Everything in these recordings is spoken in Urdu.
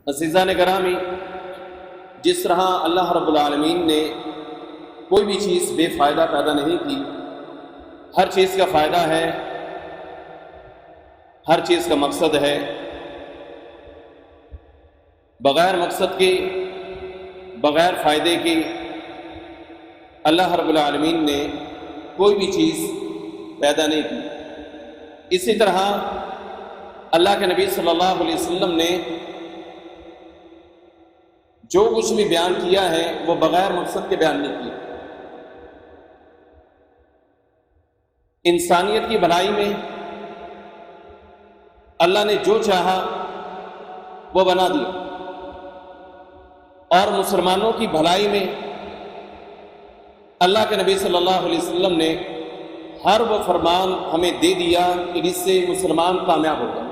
عزیزان گرامی، جس طرح اللہ رب العالمین نے کوئی بھی چیز بے فائدہ پیدا نہیں کی، ہر چیز کا فائدہ ہے، ہر چیز کا مقصد ہے۔ بغیر مقصد کے، بغیر فائدے کے اللہ رب العالمین نے کوئی بھی چیز پیدا نہیں کی۔ اسی طرح اللہ کے نبی صلی اللہ علیہ وسلم نے جو کچھ بھی بیان کیا ہے وہ بغیر مقصد کے بیان نہیں کیا۔ انسانیت کی بھلائی میں اللہ نے جو چاہا وہ بنا دیا، اور مسلمانوں کی بھلائی میں اللہ کے نبی صلی اللہ علیہ وسلم نے ہر وہ فرمان ہمیں دے دیا کہ جس سے مسلمان کامیاب ہو جائے۔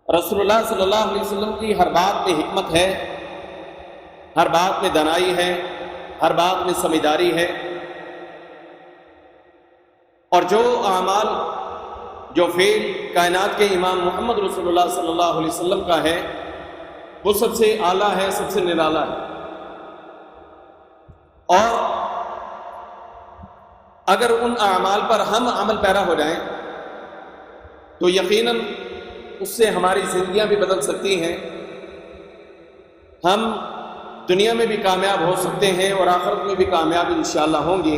رسول اللہ صلی اللہ علیہ وسلم کی ہر بات میں حکمت ہے، ہر بات میں دانائی ہے، ہر بات میں سمجھداری ہے، اور جو اعمال، جو فعل کائنات کے امام محمد رسول اللہ صلی اللہ علیہ وسلم کا ہے وہ سب سے اعلیٰ ہے، سب سے نرالا ہے۔ اور اگر ان اعمال پر ہم عمل پیرا ہو جائیں تو یقیناً اس سے ہماری زندگیاں بھی بدل سکتی ہیں، ہم دنیا میں بھی کامیاب ہو سکتے ہیں اور آخرت میں بھی کامیاب انشاءاللہ ہوں گے،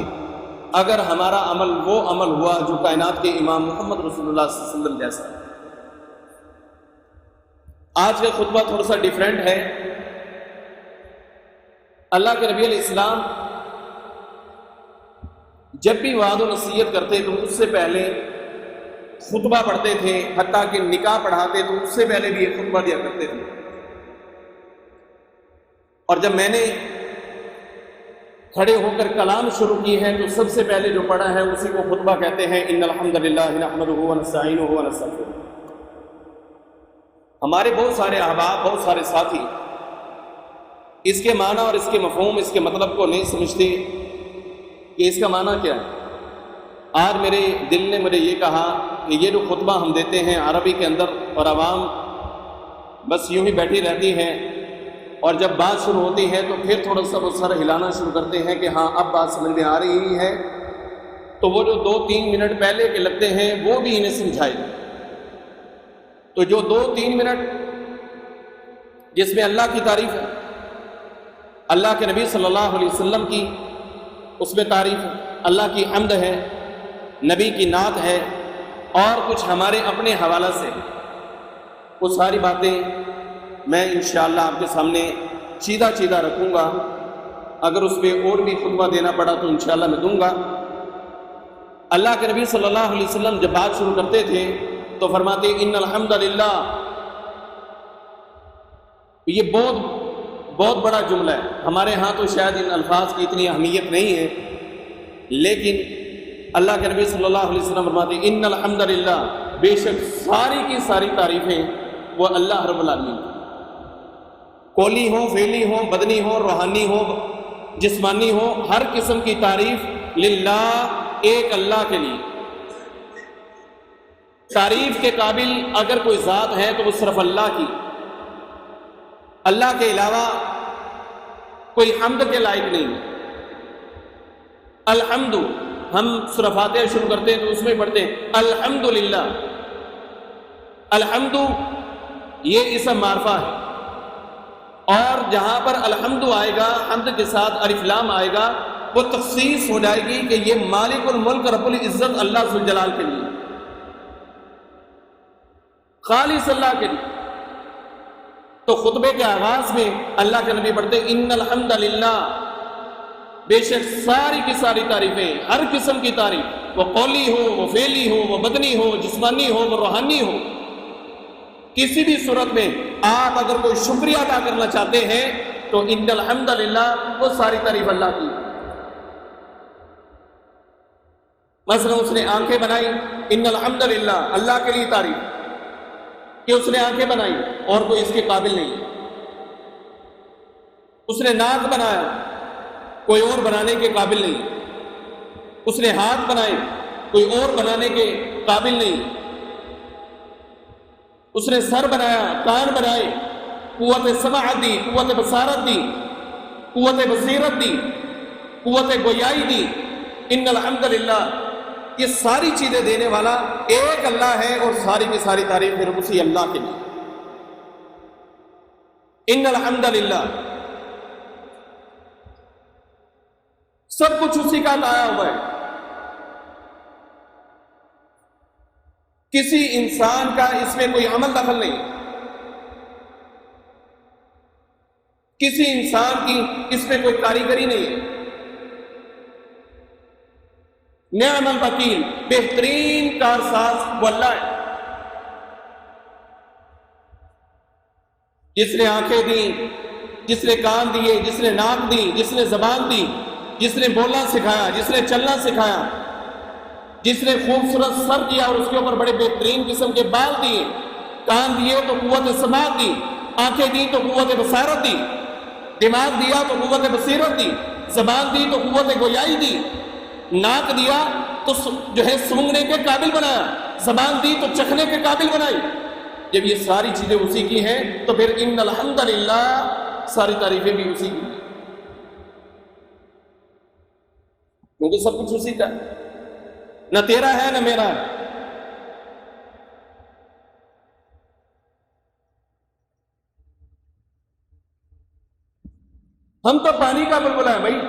اگر ہمارا عمل وہ عمل ہوا جو کائنات کے امام محمد رسول اللہ صلی اللہ علیہ وسلم جیسا۔ آج کا خطبہ تھوڑا سا ڈیفرنٹ ہے۔ اللہ کے نبی علیہ السلام جب بھی وعد و نصیحت کرتے تو اس سے پہلے خطبہ پڑھتے تھے، حتیٰ کہ نکاح پڑھاتے تو اس سے پہلے بھی ایک خطبہ دیا کرتے تھے۔ اور جب میں نے کھڑے ہو کر کلام شروع کی ہے تو سب سے پہلے جو پڑھا ہے اسی کو خطبہ کہتے ہیں، ان الحمد للہ نحمدہ ونستعینہ ونستغفرہ۔ ہمارے بہت سارے احباب، بہت سارے ساتھی اس کے معنی اور اس کے مفہوم، اس کے مطلب کو نہیں سمجھتے کہ اس کا معنی کیا ہے۔ آج میرے دل نے مجھے یہ کہا کہ یہ جو خطبہ ہم دیتے ہیں عربی کے اندر، اور عوام بس یوں ہی بیٹھی رہتی ہے، اور جب بات شروع ہوتی ہے تو پھر تھوڑا سا وہ سر ہلانا شروع کرتے ہیں کہ ہاں اب بات سمجھ میں آ رہی ہے، تو وہ جو 2-3 منٹ پہلے کے لگتے ہیں وہ بھی انہیں سمجھائے۔ تو جو 2-3 منٹ جس میں اللہ کی تعریف ہے، اللہ کے نبی صلی اللہ علیہ وسلم کی اس میں تعریف ہے، اللہ کی حمد ہے، نبی کی نعت ہے، اور کچھ ہمارے اپنے حوالہ سے، وہ ساری باتیں میں انشاءاللہ آپ کے سامنے چیدہ رکھوں گا۔ اگر اس پہ اور بھی خطبہ دینا پڑا تو انشاءاللہ میں دوں گا۔ اللہ کے نبی صلی اللہ علیہ وسلم جب بات شروع کرتے تھے تو فرماتے ان الحمد للہ۔ یہ بہت بڑا جملہ ہے، ہمارے ہاں تو شاید ان الفاظ کی اتنی اہمیت نہیں ہے، لیکن اللہ کے نبی صلی اللہ علیہ وسلم فرماتے ان الحمد للہ، بے شک ساری کی ساری تعریفیں وہ اللہ رب العالمین، قولی ہو، فعلی ہو، بدنی ہو، روحانی ہو، جسمانی ہو، ہر قسم کی تعریف للہ، ایک اللہ کے لیے۔ تعریف کے قابل اگر کوئی ذات ہے تو وہ صرف اللہ کی، اللہ کے علاوہ کوئی حمد کے لائق نہیں۔ الحمد، ہم سورہ فاتحہ شروع کرتے ہیں تو اس میں پڑھتے ہیں الحمد للہ۔ الحمد یہ اسم معرفہ ہے، اور جہاں پر الحمد آئے گا، حمد کے ساتھ الف لام آئے گا، وہ تخصیص ہو جائے گی کہ یہ مالک الملک رب العزت اللہ ذوالجلال کے لیے، خالص اللہ کے لیے۔ تو خطبے کے آغاز میں اللہ کے نبی پڑھتے ان الحمد للہ، بے شک ساری کی ساری تعریفیں، ہر قسم کی تعریف، وہ قولی ہو، وہ فعلی ہو، وہ بدنی ہو، جسمانی ہو، وہ روحانی ہو، کسی بھی صورت میں آپ اگر کوئی شکریہ ادا کرنا چاہتے ہیں تو ان الحمد للہ، وہ ساری تعریف اللہ کی۔ مثلا اس نے آنکھیں بنائی، ان الحمد للہ، اللہ کے لیے تعریف کہ اس نے آنکھیں بنائی اور کوئی اس کے قابل نہیں۔ اس نے ناک بنایا، کوئی اور بنانے کے قابل نہیں۔ اس نے ہاتھ بنائے، کوئی اور بنانے کے قابل نہیں۔ اس نے سر بنایا، کان بنائے، قوت سماعت دی، قوت بصارت دی، قوت بصیرت دی، قوت گویائی دی۔ ان الحمدللہ، یہ ساری چیزیں دینے والا ایک اللہ ہے، اور ساری کی ساری تعریف پھر اسی اللہ کے لیے۔ ان الحمدللہ، سب کچھ اسی کا لایا ہوا ہے۔ کسی انسان کا اس میں کوئی عمل دخل نہیں، کسی انسان کی اس میں کوئی کاریگری نہیں ہے۔ نعم الوکیل، بہترین کارساز وہ اللہ ہے، جس نے آنکھیں دی، جس نے کان دیے، جس نے ناک دی، جس نے زبان دی، جس نے بولنا سکھایا، جس نے چلنا سکھایا، جس نے خوبصورت سر دیا اور اس کے اوپر بڑے بہترین قسم کے بال دیے، کان دیے تو قوت سماعت دی، آنکھیں دی تو قوت بصارت دی، دماغ دیا تو قوت بصیرت دی، زبان دی تو قوت گویائی دی، ناک دیا تو جو ہے سونگھنے کے قابل بنایا، زبان دی تو چکھنے کے قابل بنائی۔ جب یہ ساری چیزیں اسی کی ہیں تو پھر ان الحمدللہ، ساری تعریفیں بھی اسی کی ہیں، کیونکہ سب کچھ اسی کا، نہ تیرا ہے نہ میرا ہے۔ ہم تو پانی کا بلبلا ہے بھائی،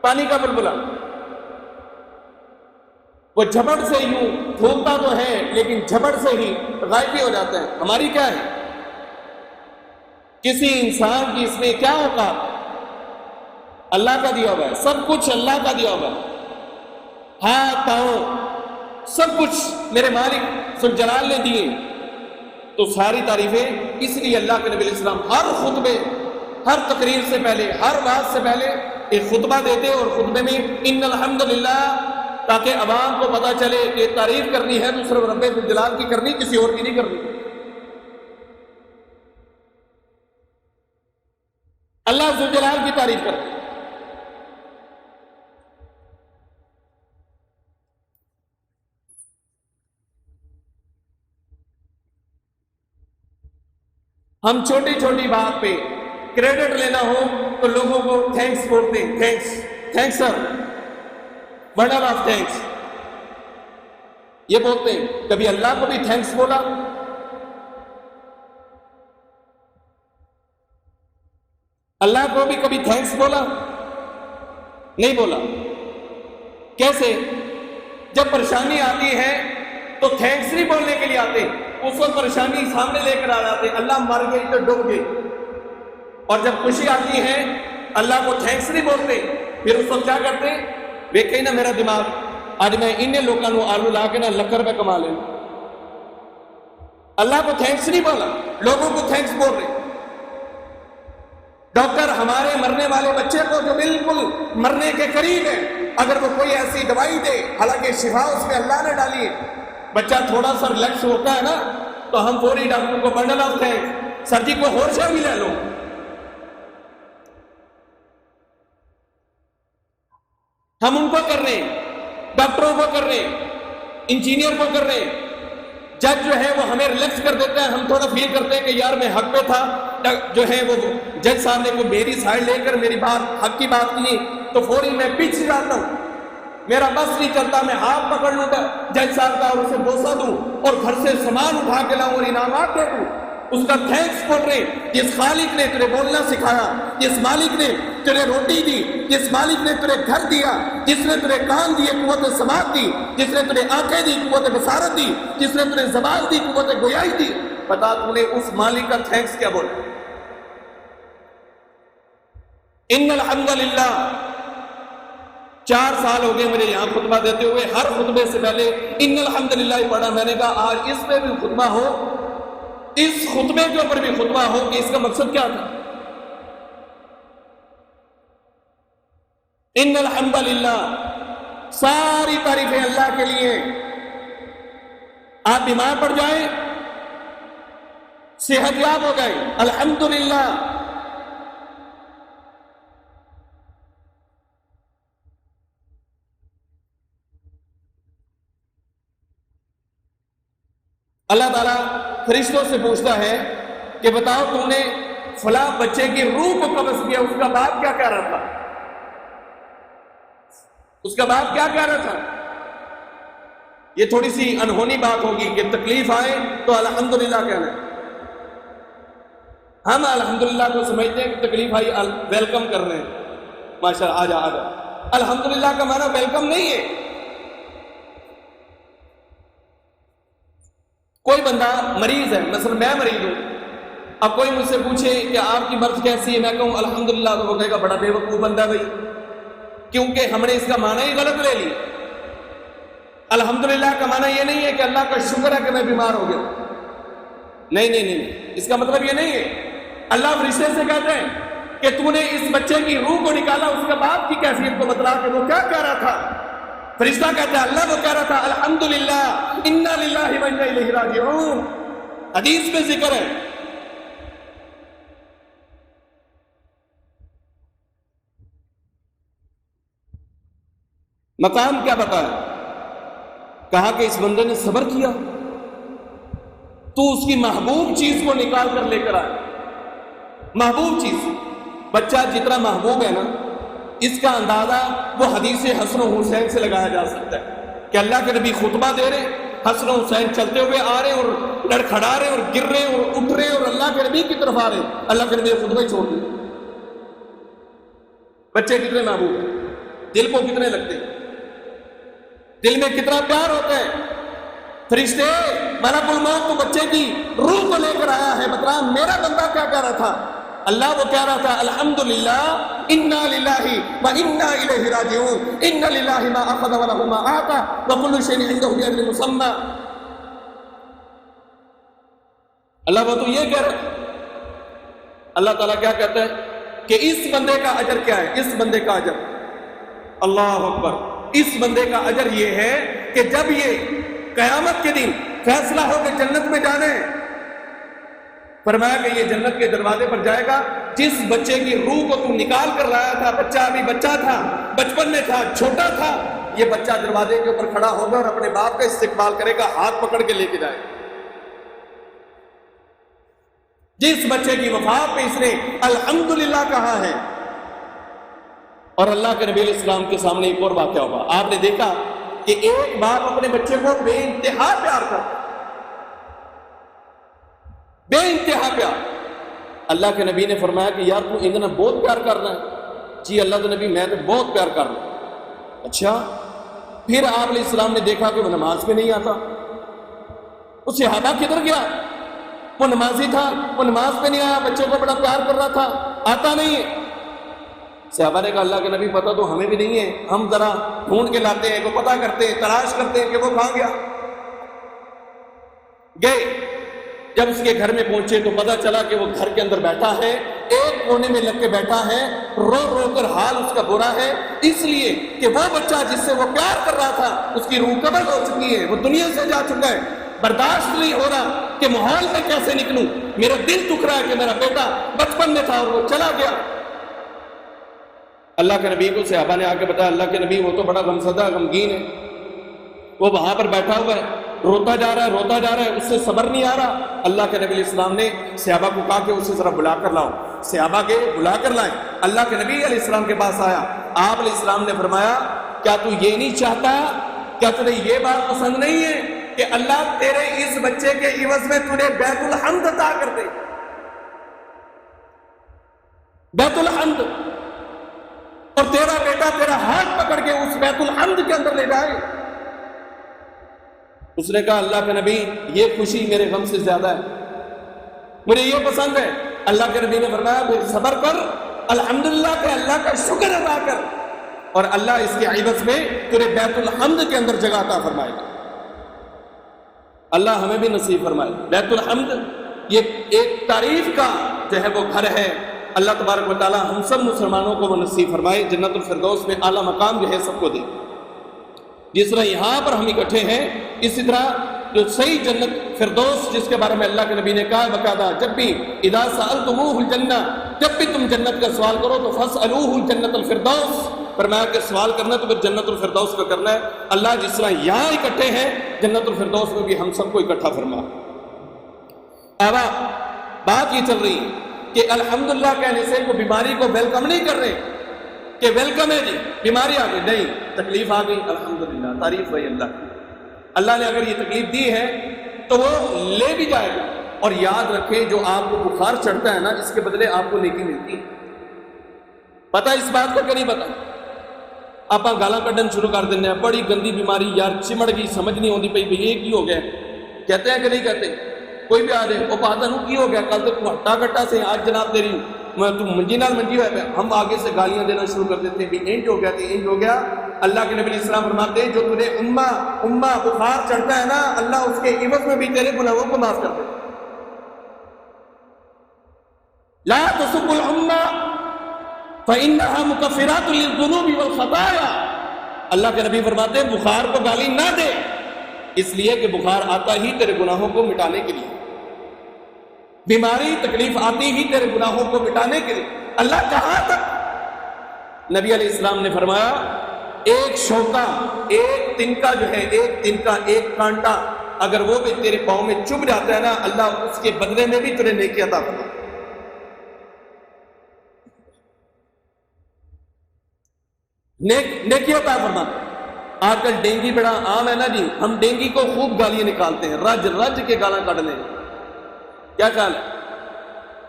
پانی کا بلبلا، وہ جھپڑ سے یوں پھولتا تو ہے لیکن جھپڑ سے ہی غائب بھی ہو جاتا ہے۔ ہماری کیا ہے؟ کسی انسان کی اس میں کیا ہوگا؟ اللہ کا دیا ہوا ہے، سب کچھ اللہ کا دیا ہوا ہے، ہاتھ پاؤں سب کچھ میرے مالک ذوالجلال نے دیے۔ تو ساری تعریفیں اس لیے اللہ کے نبی علیہ السلام ہر خطبے، ہر تقریر سے پہلے، ہر بات سے پہلے ایک خطبہ دیتے، اور خطبے میں ان الحمدللہ، تاکہ عوام کو پتہ چلے کہ تعریف کرنی ہے تو صرف رب ذوالجلال کی کرنی، کسی اور کی نہیں کرنی۔ اللہ ذوالجلال کی تعریف کرتے۔ ہم چھوٹی چھوٹی بات پہ کریڈٹ لینا ہو تو لوگوں کو تھینکس بولتے ہیں، thanks sir, word of thanks, یہ بولتے ہیں۔ کبھی اللہ کو بھی تھینکس بولا؟ اللہ کو بھی کبھی تھینکس بولا؟ نہیں بولا۔ کیسے؟ جب پریشانی آتی ہے تو تھینکس نہیں بولنے کے لیے آتے، اس وقت پریشانی سامنے لے کر آ جاتے، اللہ مر گئی تو ڈوب گئی۔ اور جب خوشی آتی ہے اللہ کو تھینکس نہیں بولتے، پھر اس وقت کیا کرتے؟ ویکھے نا میرا دماغ، آج میں انہیں لوگوں آلو لا کے نا لکھ روپے کما لیں۔ اللہ کو تھینکس نہیں بولا، لوگوں کو تھینکس بول رہے۔ ڈاکٹر ہمارے مرنے والے بچے کو جو بالکل مرنے کے قریب ہے، اگر وہ کوئی ایسی دوائی دے، حالانکہ شفا اس میں اللہ نے ڈالی ہے، بچہ تھوڑا سا ریلیکس ہوتا ہے نا تو ہم فوری ڈاکٹر کو بنڈل آف تھینکس، سر جی کو ہورشا بھی لے لو۔ ہم ان کو کر رہے ہیں، ڈاکٹروں کو کر رہے ہیں، انجینئر کو کر رہے ہیں۔ جج جو ہے وہ ہمیں ریلیکس کر دیتا ہے، ہم تھوڑا فیل کرتے ہیں کہ یار میں حق پہ تھا، جو ہے وہ جج صاحب نے کوئی میری سائڈ لے کر میری بات حق کی بات کی تو فوری میں پیچھے جاتا ہوں، میرا بس نہیں چلتا، میں ہاتھ پکڑ لوں گا جج صاحب کا اور اسے بوسہ دوں اور گھر سے سامان اٹھا کے لاؤں اور انعامات دے دوں۔ اس کا تھینکس بول رہے، جس خالق نے تجھے بولنا سکھایا، جس مالک نے تجھے روٹی دی، جس مالک نے تجھے گھر دیا، جس نے تجھے کان دیے قوت سماعت دی، جس نے تجھے آنکھیں دی قوت بصارت دی، جس نے تجھے زبان دی قوت گویائی دی، بتا تو نے اس مالک کا تھینکس کیا بولا؟ ان الحمدللہ 4 سال ہو گئے مجھے یہاں خطبہ دیتے ہوئے، ہر خطبے سے پہلے ان الحمدللہ ہی پڑھا۔ میں نے کہا آج اس میں بھی خطبہ ہو، اس خطبے کے اوپر بھی خطبہ ہو کہ اس کا مقصد کیا تھا؟ ان الحمدللہ، ساری تعریفیں اللہ کے لیے۔ آپ بیمار پڑ جائیں، صحت یاب ہو گئے، الحمدللہ۔ اللہ تعالیٰ فرشتوں سے پوچھتا ہے کہ بتاؤ تم نے فلاں بچے کی روح کو قبض کیا، اس کا باپ کیا کہہ رہا تھا؟ اس کا باپ کیا کہہ رہا تھا؟ یہ تھوڑی سی انہونی بات ہوگی کہ تکلیف آئے تو الحمدللہ کہنا ہے۔ ہم الحمدللہ کو سمجھتے ہیں کہ تکلیف آئی ویلکم کر رہے ہیں، ماشاءاللہ آ جا۔ الحمدللہ کا معنی ویلکم نہیں ہے۔ کوئی بندہ مریض ہے، مثلا میں مریض ہوں، اب کوئی مجھ سے پوچھے کہ آپ کی مرض کیسی ہے، میں کہوں الحمدللہ، تو وہ کہے گا بڑا بے وقوف بندہ بھائی، کیونکہ ہم نے اس کا معنی ہی غلط لے لی۔ الحمدللہ کا معنی یہ نہیں ہے کہ اللہ کا شکر ہے کہ میں بیمار ہو گیا، نہیں، اس کا مطلب یہ نہیں ہے۔ اللہ فرشتے سے کہتے ہیں کہ تو نے اس بچے کی روح کو نکالا، اس کے باپ کی کیفیت کو بتلا کہ وہ کیا کہہ رہا تھا۔ فرشتہ کہتا ہے اللہ وہ کہہ رہا تھا الحمدللہ انا للہ و انا الیہ راجعون۔ حدیث میں ذکر ہے۔ مقام کیا بتایا؟ کہا کہ اس بندے نے صبر کیا، تو اس کی محبوب چیز کو نکال کر لے کر آیا۔ محبوب چیز، بچہ جتنا محبوب ہے نا، اس کا اندازہ وہ حدیث حسن و حسین سے لگایا جا سکتا ہے کہ اللہ کے نبی خطبہ دے رہے، حسن و حسین چلتے ہوئے آ رہے اور لڑکھڑا رہے اور گر رہے اور اٹھ رہے اور اللہ کے نبی کی طرف آ رہے، اللہ کے نبی خطبہ ہی چھوڑ دیا۔ بچے کتنے محبوب ہیں، دل کو کتنے لگتے ہیں، دل میں کتنا پیار ہوتا ہے۔ فرشتے ملک الموت تو بچے کی روح کو لے کر آیا ہے، بتلا میرا بندہ کیا کہہ رہا تھا؟ اللہ وہ کہہ رہا تھا الحمدللہ انا للہ و انا الیہ راجعون، ان للہ ما اخذ وله ما اعطى وكل شيء عنده باجل مسمى۔ اللہ وہ تو یہ کہہ رہا ہے۔ اللہ تعالیٰ کیا کہتا ہے کہ اس بندے کا اجر کیا ہے؟ اس بندے کا اجر، اللہ اکبر، اس بندے کا اجر یہ ہے کہ جب یہ قیامت کے دن فیصلہ ہو کہ جنت میں جانے، فرمایا کہ یہ جنت کے دروازے پر جائے گا، جس بچے کی روح کو تم نکال کر لایا تھا، بچہ ابھی بچہ تھا، بچپن میں تھا، چھوٹا تھا، یہ بچہ دروازے کے اوپر کھڑا ہوگا اور اپنے باپ کا استقبال کرے گا، ہاتھ پکڑ کے لے کے جائے گا۔ جس بچے کی وفات پہ اس نے الحمدللہ کہا ہے۔ اور اللہ کے نبی علیہ السلام کے سامنے ایک اور واقعہ ہوا۔ آپ نے دیکھا کہ ایک باپ اپنے بچے کو بے انتہا پیار کرتا، بے انتہا پیار۔ اللہ کے نبی نے فرمایا کہ یار تو اتنا بہت پیار کر رہا ہے؟ جی اللہ کے نبی میں تو بہت پیار کر رہا ہوں۔ اچھا، پھر آپ علیہ السلام نے دیکھا کہ وہ نماز پہ نہیں آتا۔ وہ صحابہ کدھر گیا؟ وہ نمازی تھا، وہ نماز پہ نہیں آیا، بچوں کو بڑا پیار کر رہا تھا، آتا نہیں ہے۔ صحابہ نے کہا اللہ کے نبی پتہ تو ہمیں بھی نہیں ہے، ہم ذرا ڈھونڈ کے لاتے ہیں، وہ پتہ کرتے ہیں، تلاش کرتے ہیں کہ وہ کہاں گیا۔ گئے، جب اس کے گھر میں پہنچے تو پتہ چلا کہ وہ گھر کے اندر بیٹھا ہے، ایک کونے میں لگ کے بیٹھا ہے، رو رو کر حال اس کا برا ہے، اس لیے کہ وہ بچہ جس سے وہ پیار کر رہا تھا اس کی روح قبض ہو چکی ہے، وہ دنیا سے جا چکا ہے۔ برداشت نہیں ہو رہا کہ ماحول میں کیسے نکلوں، میرا دل دکھ رہا ہے کہ میرا بیٹا بچپن میں تھا اور وہ چلا گیا۔ اللہ کے نبی کو صحابہ نے آ کے بتایا اللہ کے نبی وہ تو بڑا غمزدہ غمگین ہے، وہ وہاں پر بیٹھا ہوا ہے، روتا جا رہا ہے، اس سے صبر نہیں آ رہا۔ اللہ کے نبی علیہ السلام نے صحابہ کو کہا کہ اسے ذرا بلا کر لاؤ۔ صحابہ کے بلا کر لائیں، اللہ کے نبی علیہ السلام کے پاس آیا۔ آپ علیہ السلام نے فرمایا کیا تو یہ نہیں چاہتا، کیا تجھے یہ بات پسند نہیں ہے کہ اللہ تیرے اس بچے کے عوض میں تجھے بیت الحمد عطا کر دے؟ بیت الحمد، اور تیرا بیٹا تیرا ہاتھ پکڑ کے اس بیت الحمد کے اندر لے جائے۔ اس نے کہا اللہ کے نبی یہ خوشی میرے غم سے زیادہ ہے، مجھے یہ پسند ہے۔ اللہ کے نبی نے فرمایا پھر صبر کر، الحمدللہ کہ اللہ کا شکر ادا کر، اور اللہ اس کے عوض میں تیرے بیت الحمد کے اندر جگہ عطا فرمائے گا۔ اللہ ہمیں بھی نصیب فرمائے۔ بیت الحمد یہ ایک تعریف کا جو ہے وہ گھر ہے۔ اللہ تبارک و تعالی ہم سب مسلمانوں کو وہ نصیب فرمائے، جنت الفردوس میں اعلیٰ مقام جو ہے سب کو دے۔ جس طرح یہاں پر ہم اکٹھے ہیں، اسی طرح جو صحیح جنت فردوس جس کے بارے میں اللہ کے نبی نے کہا باقاعدہ جب بھی اذا سألتموه الجنہ، جب بھی تم جنت کا سوال کرو تو فاسألوه جنت الفردوس، فرمایا کہ سوال کرنا تو پھر جنت الفردوس کا کرنا ہے۔ اللہ جس طرح یہاں اکٹھے ہیں جنت الفردوس میں بھی ہم سب کو اکٹھا فرما۔ اب بات یہ چل رہی ہے کہ الحمدللہ کہنے سے کوئی بیماری کو ویلکم نہیں کر رہے کہ ویلکم ہے جی بیماری آ گئی، نہیں، تکلیف آ گئی، الحمدللہ، تعریف ہے اللہ کی۔ اللہ نے اگر یہ تکلیف دی ہے تو وہ لے بھی جائے گا۔ اور یاد رکھیں جو آپ کو بخار چڑھتا ہے نا، اس کے بدلے آپ کو نیکی ملتی ہے۔ پتہ اس بات کو کہ نہیں پتا؟ آپ گالاں کڈن شروع کر دینے ہیں، بڑی گندی بیماری یار، چمڑ گئی، سمجھ نہیں آتی پئی یہ کی ہو گیا، کہتے ہیں کہ نہیں کہتے؟ کوئی بھی آ جائے وہ پاتا نو کی ہو گیا، کل تو ہٹا کٹا سے، آج جناب تیری تو منجی نال منجی ہوئے پہ، ہم آگے سے گالیاں دینا شروع کر دیتے ہیں بھی انج ہو گیا تھی، انج ہو گیا۔ اللہ کے نبی علیہ السلام فرماتے ہیں جو تجھے امہ بخار چڑھتا ہے نا، اللہ اس کے عوض میں بھی تیرے گناہوں کو معاف کر دے۔ لا تسبوا الامہ فانها مکفرات للذنوب والخطایا۔ اللہ کے نبی فرماتے ہیں بخار کو گالی نہ دے، اس لیے کہ بخار آتا ہی تیرے گناہوں کو مٹانے کے لیے، بیماری تکلیف آتی ہی تیرے گناہوں کو مٹانے کے لیے۔ اللہ کہاں تک؟ نبی علیہ السلام نے فرمایا ایک شوکا، ایک تنکا جو ہے، ایک تنکا، ایک کانٹا اگر وہ بھی تیرے پاؤں میں چبھ جاتا ہے نا، اللہ اس کے بدلے میں بھی تجھے نیکی عطا فرماتا ہے۔ نیکی عطا فرماتا ہے۔ آج کل ڈینگی بڑا عام ہے نا جی، ہم ڈینگی کو خوب گالیاں نکالتے ہیں، رج رج کے گالاں کاٹ لیں۔ کیا خیال ہے؟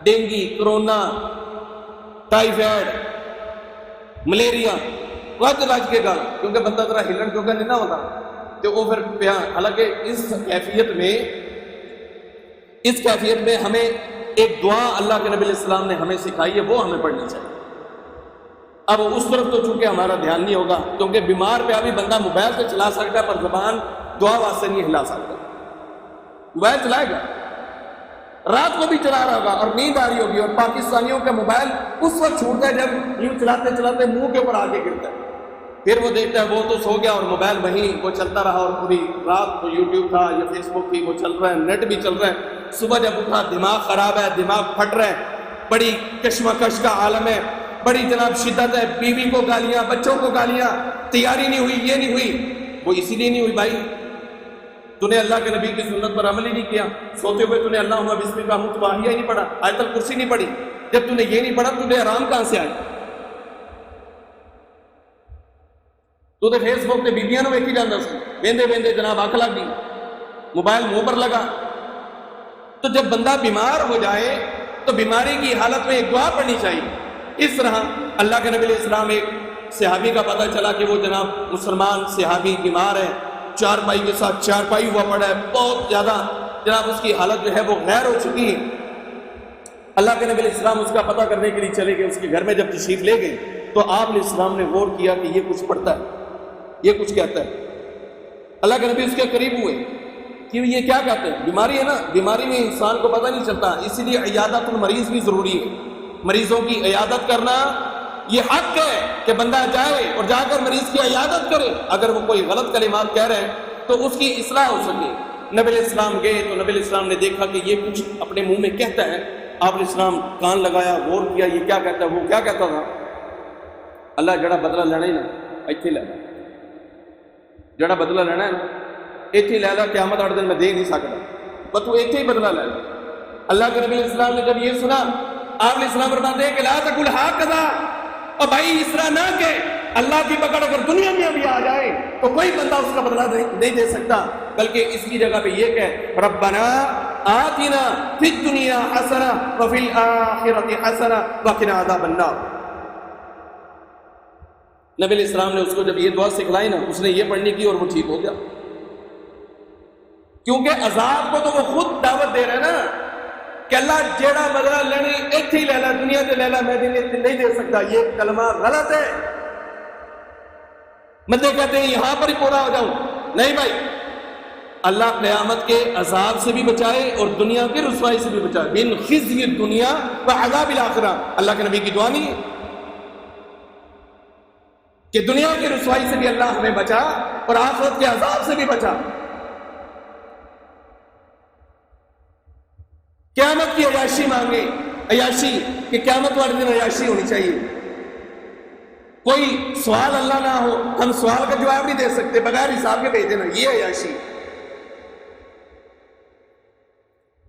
ڈینگی، کرونا، ٹائیفائڈ، ملیریا، رج رج کے گالاں، کیونکہ بندہ ذرا ہلن جوگا نہیں نہ ہوتا تو وہ پھر پیا۔ حالانکہ اس کیفیت میں ہمیں ایک دعا اللہ کے نبی علیہ السلام نے ہمیں سکھائی ہے، وہ ہمیں پڑھنی چاہیے۔ اب اس طرف تو چونکہ ہمارا دھیان نہیں ہوگا، کیونکہ بیمار پہ ابھی بندہ موبائل سے چلا سکتا ہے پر زبان دعا واسطے نہیں ہلا سکتا۔ موبائل چلائے گا، رات کو بھی چلا رہا ہوگا اور نیند آ رہی ہوگی، اور پاکستانیوں کا موبائل اس وقت چھوٹتا ہے جب یوں چلاتے چلاتے منہ کے اوپر آگے گرتا ہے، پھر وہ دیکھتا ہے وہ تو سو گیا اور موبائل وہیں وہ چلتا رہا، اور پوری رات کو یوٹیوب تھا یا فیس بک تھی وہ چل رہا ہے، نیٹ بھی چل رہا ہے۔ صبح جب اٹھا دماغ خراب ہے، دماغ پھٹ رہا ہے، بڑی کشمکش کا عالم ہے، بڑی جناب شدت ہے، بیوی کو گالیاں، بچوں کو گالیاں، تیاری نہیں ہوئی، یہ نہیں ہوئی، وہ اسی لیے نہیں ہوئی بھائی تو نے اللہ کے نبی کی سنت پر عمل ہی نہیں کیا، سوتے ہوئے تو نے اللہم بسم کا متباہیہ ہی نہیں پڑھا، آیت الکرسی نہیں پڑھی۔ جب تو نے یہ نہیں پڑھا تو نے آرام کہاں سے آئی؟ تو تے فیس بک تے بیبیاں نو ویکھی جاندا سی، ویندے ویندے جناب اکھ لگ گئی، موبائل منہ پر لگا۔ تو جب بندہ بیمار ہو جائے تو بیماری کی حالت میں ایک دعا پڑھنی چاہیے۔ اس طرح اللہ کے نبی علیہ السلام ایک صحابی کا پتہ چلا کہ وہ جناب مسلمان صحابی بیمار ہے، چارپائی کے ساتھ چارپائی ہوا پڑا ہے، بہت زیادہ جناب اس کی حالت جو ہے وہ غیر ہو چکی ہے۔ اللہ کے نبی علیہ السلام اس کا پتہ کرنے کے لیے چلے گئے، اس کے گھر میں جب تشریف لے گئے تو آپ علیہ السلام نے غور کیا کہ یہ کچھ پڑھتا ہے، یہ کچھ کہتا ہے۔ اللہ کے نبی اس کے قریب ہوئے کہ یہ کیا کہتے ہیں؟ بیماری ہے نا، بیماری میں انسان کو پتہ نہیں چلتا، اسی لیے عیادت المریض بھی ضروری ہے۔ مریضوں کی عیادت کرنا یہ حق ہے کہ بندہ جائے اور جا کر مریض کی عیادت کرے، اگر وہ کوئی غلط کلمات کہہ رہے ہیں تو اس کی اصلاح ہو سکے۔ نبی علیہ السلام گئے تو نبی علیہ السلام نے دیکھا کہ یہ کچھ اپنے منہ میں کہتا ہے۔ آپ علیہ السلام کان لگایا، غور کیا یہ کیا کہتا ہے، وہ کیا کہتا تھا؟ اللہ جڑا بدلہ لینا ہی نا ایتھے لے لے، جڑا بدلہ لینا ہے نا ایتھے لے لے، قیامت والے دن میں دے نہیں سکتا، بس تو ایتھے ہی بدلہ لے لے۔ اللہ کے نبی علیہ السلام نے جب یہ سنا، آپ علیہ السلام فرماتے ہیں کہ لا تقل ہاکذا، اور بھائی اس طرح نہ کہ اللہ کی پکڑ اگر دنیا میں بھی آ جائے تو کوئی بندہ اس کا بدلہ نہیں دے سکتا، بلکہ اس کی جگہ پہ یہ کہ ربنا آتنا فی الدنیا حسنہ وفی الآخرۃ حسنہ وقنا عذاب النار۔ نبی علیہ السلام نے اس کو جب یہ دعا سکھلائی نا، اس نے یہ پڑھنی کی اور وہ ٹھیک ہو گیا، کیونکہ عذاب کو تو وہ خود دعوت دے رہے ہیں نا کہ اللہ جیڑا بدلہ لینے ایتھے ہی لے لا، دنیا سے لے لا، میں نہیں دے سکتا، یہ کلمہ غلط ہے۔ بندے کہتے ہیں یہاں پر ہی پورا ہو جاؤں، نہیں بھائی، اللہ قیامت کے عذاب سے بھی بچائے اور دنیا کی رسوائی سے بھی بچائے، من خزی الدنیا وعذاب الآخرہ۔ اللہ کے نبی کی دعا نہیں ہے کہ دنیا کی رسوائی سے بھی اللہ ہمیں بچا اور آخرت کے عذاب سے بھی بچا۔ قیامت کی عیاشی مانگے، عیاشی کہ قیامت والے دن عیاشی ہونی چاہیے، کوئی سوال اللہ نہ ہو، ہم سوال کا جواب نہیں دے سکتے، بغیر حساب کے بھیج دینا، یہ عیاشی۔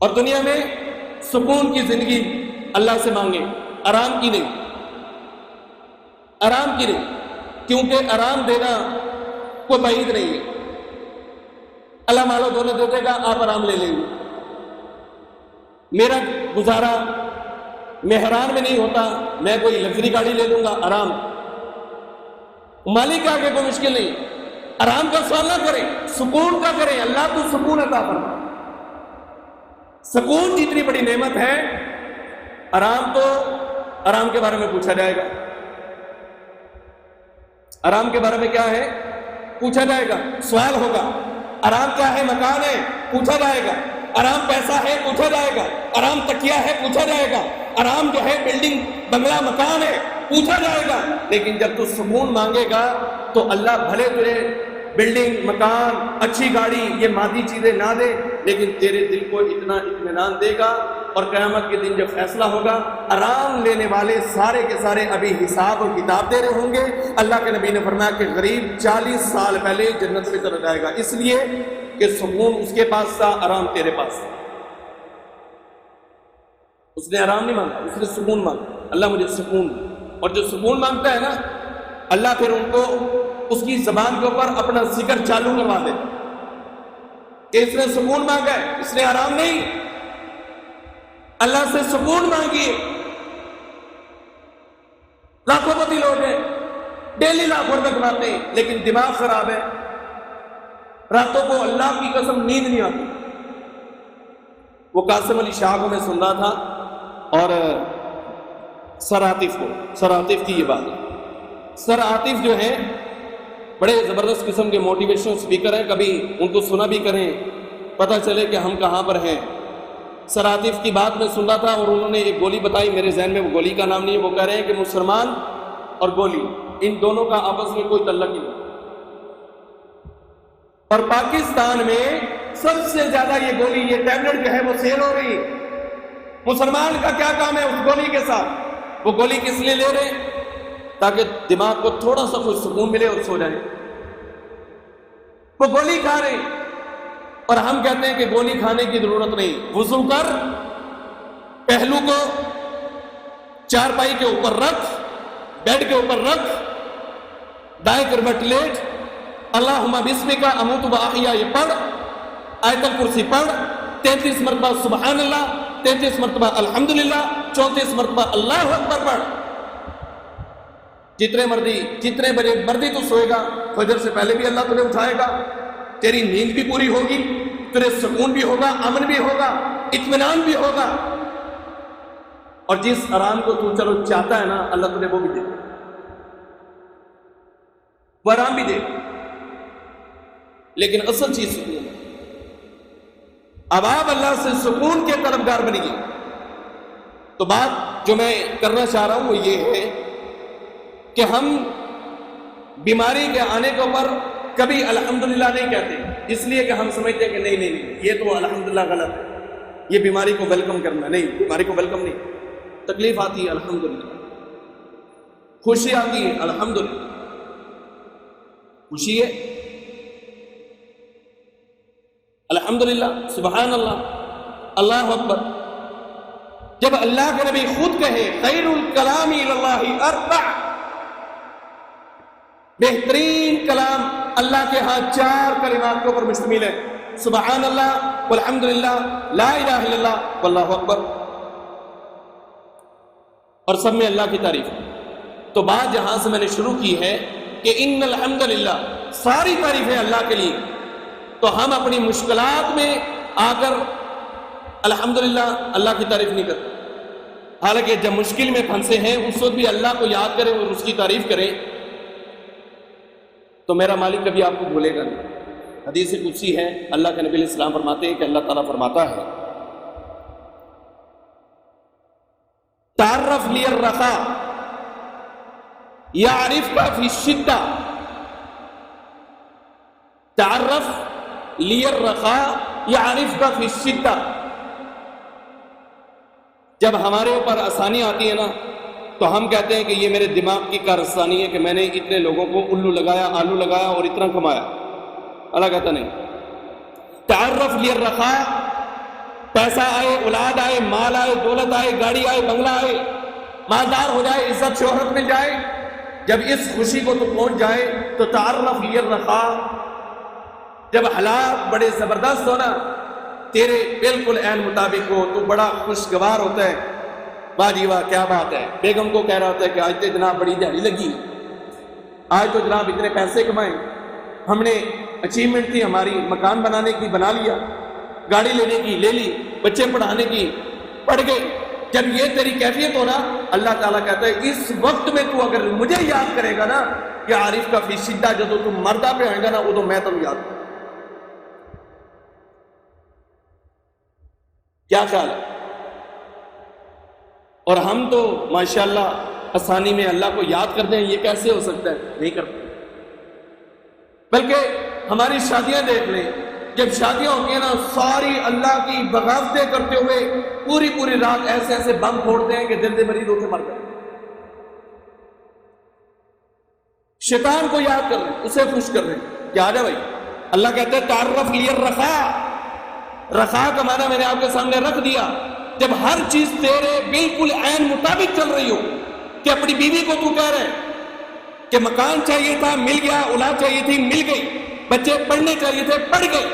اور دنیا میں سکون کی زندگی اللہ سے مانگے، آرام کی نہیں، آرام کی نہیں، کیونکہ آرام دینا کوئی بعید نہیں ہے۔ اللہ مال و دولت دے دے گا، آپ آرام لے لیں گے۔ میرا گزارا مہران میں نہیں ہوتا، میں کوئی لگژری گاڑی لے لوں گا، آرام۔ مالک آگے کوئی مشکل نہیں، آرام کا سوال نہ کریں، سکون کا کریں۔ اللہ تو سکون عطا فرمائے۔ سکون جتنی بڑی نعمت ہے، آرام تو آرام کے بارے میں پوچھا جائے گا۔ آرام کے بارے میں کیا ہے؟ پوچھا جائے گا، سوال ہوگا۔ آرام کیا ہے؟ مکان ہے، پوچھا جائے گا۔ آرام پیسہ ہے، پوچھا جائے گا۔ آرام تکیہ ہے، پوچھا جائے گا۔ آرام جو ہے بلڈنگ، بنگلہ، مکان ہے، پوچھا جائے گا۔ لیکن جب تو سکون مانگے گا تو اللہ بھلے تجھے بلڈنگ، مکان، اچھی گاڑی، یہ مادی چیزیں نہ دے، لیکن تیرے دل کو اتنا اطمینان دے گا۔ اور قیامت کے دن جب فیصلہ ہوگا، آرام لینے والے سارے کے سارے ابھی حساب اور کتاب دے رہے ہوں گے۔ اللہ کے نبی نے فرمایا کہ غریب 40 سال پہلے جنت میں چلا جائے گا، اس لیے کہ سکون اس کے پاس تھا، آرام تیرے پاس تھا۔ اس نے آرام نہیں مانگا، اس نے سکون مانگا۔ اللہ مجھے سکون دے۔ اور جو سکون مانگتا ہے نا، اللہ پھر ان کو اس کی زبان کے اوپر اپنا ذکر چالو کروا دے کہ اس نے سکون مانگا ہے، اس نے آرام نہیں۔ اللہ سے سکون مانگیے۔ لاکھوں پتی لوگ ہیں، ڈیلی لاکھوں روپے کماتے ہیں، لیکن دماغ خراب ہے، راتوں کو اللہ کی قسم نیند نہیں آتی۔ وہ قاسم علی شاہ کو میں سن رہا تھا، اور سر عاطف کی یہ بات ہے۔ سر عاطف جو ہیں بڑے زبردست قسم کے موٹیویشنل اسپیکر ہیں، کبھی ان کو سنا بھی کریں، پتہ چلے کہ ہم کہاں پر ہیں۔ سر عاطف کی بات میں سن رہا تھا، اور انہوں نے ایک گولی بتائی، میرے ذہن میں وہ گولی کا نام نہیں ہے۔ وہ کہہ رہے ہیں کہ مسلمان اور گولی، ان دونوں کا آپس میں کوئی تعلق نہیں، اور پاکستان میں سب سے زیادہ یہ گولی، یہ ٹیبلٹ جو ہے وہ سیل ہو رہی ہے۔ مسلمان کا کیا کام ہے اس گولی کے ساتھ؟ وہ گولی کس لیے لے رہے ہیں؟ تاکہ دماغ کو تھوڑا سا کوئی سکون ملے اور سو جائے۔ وہ گولی کھا رہے ہیں، اور ہم کہتے ہیں کہ گولی کھانے کی ضرورت نہیں، وضو کر، پہلو کو چارپائی کے اوپر رکھ، بیڈ کے اوپر رکھ، دائیں کروٹ لیٹ، اللہم بسمک اموت و احیا یہ پڑھ، آیت الکرسی پڑھ، 33 مرتبہ سبحان اللہ، 33 مرتبہ الحمدللہ، 34 مرتبہ اللہ اکبر پڑھ۔ جتنے بجے مردی تو سوئے گا، فجر سے پہلے بھی اللہ تجھے اٹھائے گا، تیری نیند بھی پوری ہوگی، تیرے سکون بھی ہوگا، امن بھی ہوگا، اطمینان بھی ہوگا۔ اور جس آرام کو تو چلو چاہتا ہے نا، اللہ تجھے وہ بھی دے، وہ آرام بھی دے۔ لیکن اصل چیز سکون ہے۔ اب آپ اللہ سے سکون کے طلبگار بنیے۔ تو بات جو میں کرنا چاہ رہا ہوں وہ یہ ہے کہ ہم بیماری کے آنے کے اوپر کبھی الحمدللہ نہیں کہتے، اس لیے کہ ہم سمجھتے ہیں کہ نہیں یہ تو الحمدللہ غلط ہے، یہ بیماری کو ویلکم کرنا نہیں، بیماری کو ویلکم نہیں۔ تکلیف آتی ہے الحمدللہ، خوشی آتی ہے الحمدللہ، خوشی ہے الحمدللہ، سبحان اللہ، اللہ اکبر۔ جب اللہ کے نبی خود کہے خیر الکلام الاللہ اربع، بہترین کلام اللہ کے ہاں 4 کلمات کے اوپر مشتمل ہے، سبحان اللہ والحمدللہ، لا الہ الا اللہ واللہ اکبر، اور سب میں اللہ کی تعریف۔ تو بات جہاں سے میں نے شروع کی ہے کہ ان الحمدللہ، ساری تعریفیں اللہ کے لیے، تو ہم اپنی مشکلات میں آ کر الحمدللہ اللہ کی تعریف نہیں کرتے، حالانکہ جب مشکل میں پھنسے ہیں اس وقت بھی اللہ کو یاد کریں اور اس کی تعریف کریں، تو میرا مالک کبھی آپ کو بھولے گا نہیں۔ حدیث قدسی ہے، اللہ کے نبی علیہ السلام فرماتے ہیں کہ اللہ تعالیٰ فرماتا ہے تعرف لی الرخاء یعرفک فی الشدہ، تعرف لی الرخاء یعرفک فی الشدہ۔ جب ہمارے اوپر آسانی آتی ہے نا تو ہم کہتے ہیں کہ یہ میرے دماغ کی کارستانی ہے کہ میں نے اتنے لوگوں کو الو لگایا، آلو لگایا اور اتنا کمایا۔ اللہ کہتا نہیں، تعرف لی الرخاء پیسہ آئے، اولاد آئے، مال آئے، دولت آئے، گاڑی آئے، بنگلہ آئے، مالدار ہو جائے، عزت شہرت مل جائے، جب اس خوشی کو تو پہنچ جائے تو تعارف للرخاء، جب حالات بڑے زبردست ہونا، تیرے بالکل عین مطابق ہو تو بڑا خوشگوار ہوتا ہے. واہ جی واہ کیا بات ہے. بیگم کو کہہ رہا ہوتا ہے کہ آج تو جناب بڑی دیہڑی لگی، آج تو جناب اتنے پیسے کمائے، ہم نے اچیومنٹ تھی ہماری مکان بنانے کی بنا لیا، گاڑی لینے کی لے لی، بچے پڑھانے کی پڑھ گئے. جب یہ تیری کیفیت ہو نا، اللہ تعالیٰ کہتا ہے اس وقت میں تو اگر مجھے یاد کرے گا نا کہ عارف کا فی شدہ، جب تم مردہ پہ آئے گا نا وہ تو میں تم یاد کروں. کیا خیال ہے؟ اور ہم تو ماشاءاللہ آسانی میں اللہ کو یاد کرتے ہیں. یہ کیسے ہو سکتا ہے؟ نہیں کرتے. بلکہ ہماری شادیاں دیکھ لیں، جب شادیاں ہوتی ہیں نا ساری اللہ کی بغاوتیں کرتے ہوئے پوری پوری رات ایسے ایسے بم پھوڑتے ہیں کہ دل دے مریض ہوتے مر جائیں. شیطان کو یاد کر رہے ہیں، اسے خوش کر رہے ہیں. کیا ہے بھائی؟ اللہ کہتے ہیں تعرف للرخاء. رخاء کا معنی میں نے آپ کے سامنے رکھ دیا. جب ہر چیز تیرے بالکل عین مطابق چل رہی ہو، کہ اپنی بیوی کو تو کہہ رہے کہ مکان چاہیے تھا مل گیا، اولاد چاہیے تھی مل گئی، بچے پڑھنے چاہیے تھے پڑھ گئے،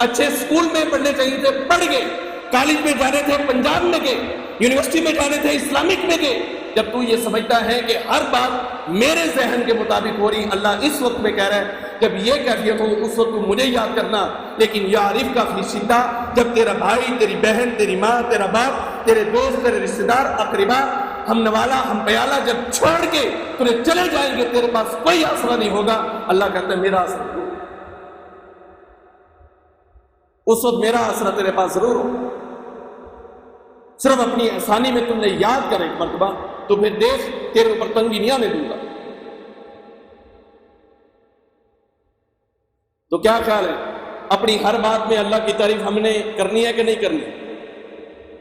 اچھے اسکول میں پڑھنے چاہیے تھے پڑھ گئے، کالج میں جانے تھے پنجاب میں گئے، یونیورسٹی میں جانے تھے اسلامک میں گئے. جب تو یہ سمجھتا ہے کہ ہر بات میرے ذہن کے مطابق ہو رہی، اللہ اس وقت میں کہہ رہا ہے جب یہ کیفیت ہو اس وقت تو مجھے یاد کرنا. لیکن یا عارف کا فی شدہ، جب تیرا بھائی، تیری بہن، تیری ماں، تیرا باپ، تیرے دوست، تیرے رشتہ دار، اقربا، ہم نوالا، ہم پیالہ جب چھوڑ کے تمہیں چلے جائیں گے، تیرے پاس کوئی آسرا نہیں ہوگا. اللہ کہتا ہے میرا آسرا ہو، اس وقت میرا آسرا تیرے پاس ضرور ہو. صرف اپنی آسانی میں تم نے یاد کرے ایک مرتبہ تو پھر دیکھ تیرے اوپر تنگی نہیں آنے دوں گا. تو کیا خیال ہے؟ اپنی ہر بات میں اللہ کی تعریف ہم نے کرنی ہے کہ نہیں کرنی؟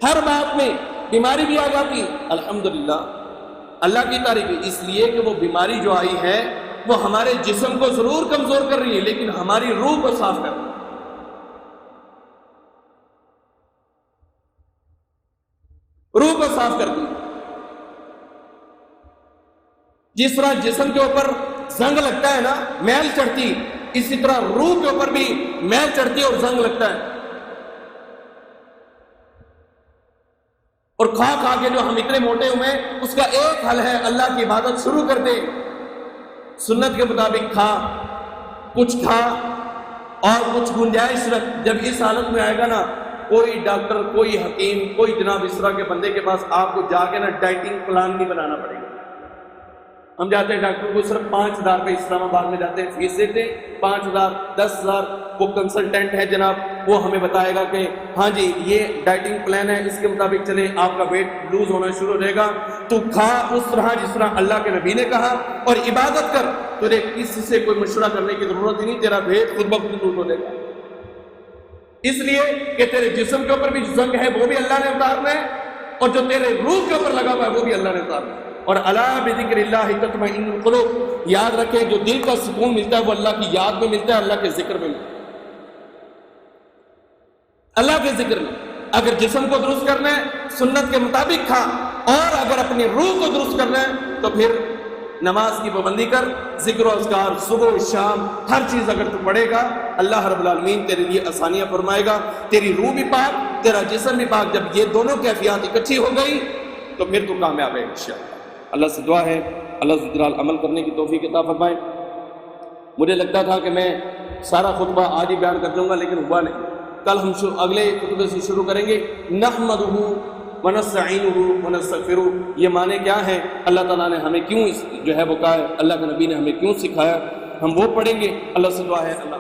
ہر بات میں. بیماری بھی آ جاتی، الحمدللہ اللہ کی تعریف، اس لیے کہ وہ بیماری جو آئی ہے وہ ہمارے جسم کو ضرور کمزور کر رہی ہے لیکن ہماری روح کو صاف کر رہی ہے. روح کو صاف کر دی. جس طرح جسم کے اوپر زنگ لگتا ہے نا، میل چڑھتی، اسی طرح روح کے اوپر بھی میل چڑھتی اور زنگ لگتا ہے. اور کھا کھا کے جو ہم اتنے موٹے ہوئے، اس کا ایک حل ہے اللہ کی عبادت شروع کر دے، سنت کے مطابق کھا، کچھ کھا اور کچھ گنجائش رکھ. جب اس حالت میں آئے گا نا، کوئی ڈاکٹر، کوئی حکیم، کوئی جناب اس طرح کے بندے کے پاس آپ کو جا کے نا ڈائٹنگ پلان نہیں بنانا پڑے گا. ہم جاتے ہیں ڈاکٹر کو صرف 5,000 روپے اسلام آباد میں جاتے ہیں فیس دیتے ہیں، 5,000 10,000. وہ کنسلٹنٹ ہے جناب، وہ ہمیں بتائے گا کہ ہاں جی یہ ڈائٹنگ پلان ہے، اس کے مطابق چلے، آپ کا ویٹ لوز ہونا شروع ہو جائے گا. تو کھا اس طرح جس طرح اللہ کے نبی نے کہا اور عبادت کر. تجھے کسی سے کوئی مشورہ کرنے کی ضرورت ہی نہیں، تیرا ویٹ خود بخود لوز ہو جائے گا. اس لیے کہ تیرے جسم کے اوپر بھی جو زنگ ہے وہ بھی اللہ نے اتارنا ہے اور جو تیرے روح کے اوپر لگا ہوا ہے وہ بھی اللہ نے اتارنا ہے. اور الا بذکر اللہ تطمئن القلوب، یاد رکھیں جو دل کا سکون ملتا ہے وہ اللہ کی یاد میں ملتا ہے، اللہ کے ذکر میں ملتا ہے، اللہ کے ذکر میں. اگر جسم کو درست کرنا ہے سنت کے مطابق کھا، اور اگر اپنی روح کو درست کرنا ہے تو پھر نماز کی پابندی کر، ذکر و اذکار صبح شام ہر چیز اگر تو پڑھے گا، اللہ رب العالمین تیرے لیے آسانیاں فرمائے گا. تیری روح بھی پاک، تیرا جسم بھی پاک. جب یہ دونوں کیفیات اکٹھی ہو گئی تو پھر تو کامیاب ہے انشاءاللہ. اللہ سے دعا ہے اللہ سے جلال عمل کرنے کی توفیق عطا فرمائے. مجھے لگتا تھا کہ میں سارا خطبہ آج ہی بیان کر دوں گا لیکن ہوا نہیں. کل ہم اگلے خطبے سے شروع کریں گے. نحمدہ ونستعینہ ونستغفرہ، یہ معنی کیا ہے، اللہ تعالیٰ نے ہمیں کیوں جو ہے وہ کہا ہے، اللہ کے نبی نے ہمیں کیوں سکھایا، ہم وہ پڑھیں گے. اللہ سے دعا ہے اللہ